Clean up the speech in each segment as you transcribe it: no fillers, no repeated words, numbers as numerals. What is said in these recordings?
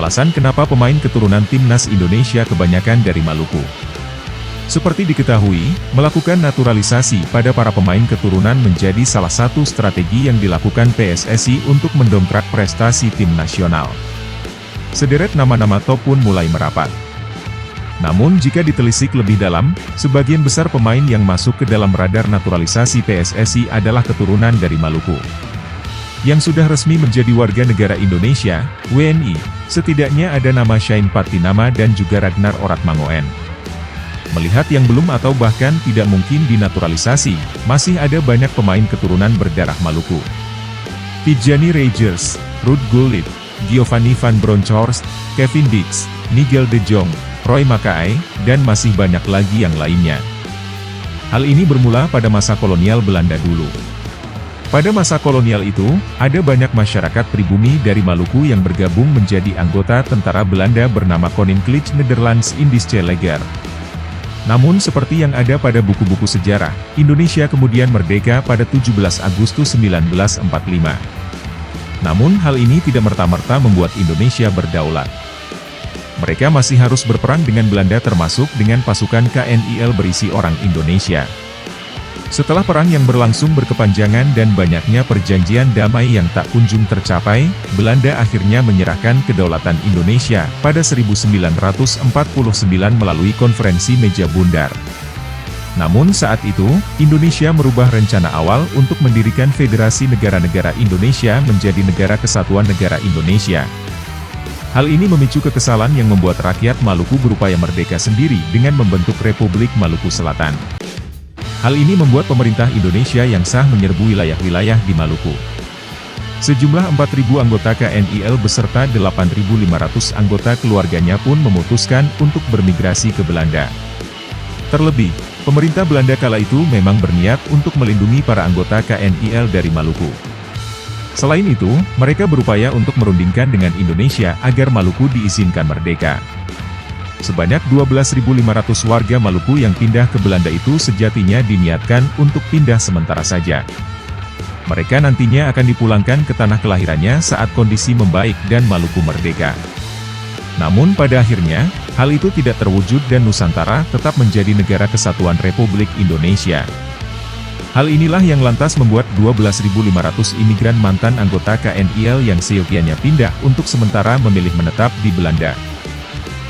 alasan kenapa pemain keturunan timnas Indonesia kebanyakan dari Maluku. Seperti diketahui, melakukan naturalisasi pada para pemain keturunan menjadi salah satu strategi yang dilakukan PSSI untuk mendongkrak prestasi tim nasional. Sederet nama-nama top pun mulai merapat. Namun jika ditelisik lebih dalam, sebagian besar pemain yang masuk ke dalam radar naturalisasi PSSI adalah keturunan dari Maluku. Yang sudah resmi menjadi warga negara Indonesia, WNI, setidaknya ada nama Shain Patinama dan juga Ragnar Oratmangoen. Melihat yang belum atau bahkan tidak mungkin dinaturalisasi, masih ada banyak pemain keturunan berdarah Maluku. Tijani Rangers, Ruud Gullit, Giovanni van Bronckhorst, Kevin Dix, Nigel de Jong, Roy Makaay, dan masih banyak lagi yang lainnya. Hal ini bermula pada masa kolonial Belanda dulu. Pada masa kolonial itu, ada banyak masyarakat pribumi dari Maluku yang bergabung menjadi anggota tentara Belanda bernama Koninklijke Nederlands Indische Leger. Namun seperti yang ada pada buku-buku sejarah, Indonesia kemudian merdeka pada 17 Agustus 1945. Namun hal ini tidak merta-merta membuat Indonesia berdaulat. Mereka masih harus berperang dengan Belanda termasuk dengan pasukan KNIL berisi orang Indonesia. Setelah perang yang berlangsung berkepanjangan dan banyaknya perjanjian damai yang tak kunjung tercapai, Belanda akhirnya menyerahkan kedaulatan Indonesia pada 1949 melalui konferensi meja bundar. Namun saat itu, Indonesia merubah rencana awal untuk mendirikan Federasi Negara-Negara Indonesia menjadi Negara Kesatuan Negara Indonesia. Hal ini memicu kekesalan yang membuat rakyat Maluku berupaya merdeka sendiri dengan membentuk Republik Maluku Selatan. Hal ini membuat pemerintah Indonesia yang sah menyerbu wilayah-wilayah di Maluku. Sejumlah 4.000 anggota KNIL beserta 8.500 anggota keluarganya pun memutuskan untuk bermigrasi ke Belanda. Terlebih, pemerintah Belanda kala itu memang berniat untuk melindungi para anggota KNIL dari Maluku. Selain itu, mereka berupaya untuk merundingkan dengan Indonesia agar Maluku diizinkan merdeka. Sebanyak 12.500 warga Maluku yang pindah ke Belanda itu sejatinya diniatkan untuk pindah sementara saja. Mereka nantinya akan dipulangkan ke tanah kelahirannya saat kondisi membaik dan Maluku merdeka. Namun pada akhirnya, hal itu tidak terwujud dan Nusantara tetap menjadi negara kesatuan Republik Indonesia. Hal inilah yang lantas membuat 12.500 imigran mantan anggota KNIL yang seyogyanya pindah untuk sementara memilih menetap di Belanda.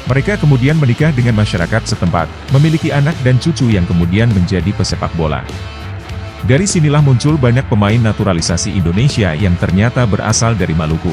Mereka kemudian menikah dengan masyarakat setempat, memiliki anak dan cucu yang kemudian menjadi pesepak bola. Dari sinilah muncul banyak pemain naturalisasi Indonesia yang ternyata berasal dari Maluku.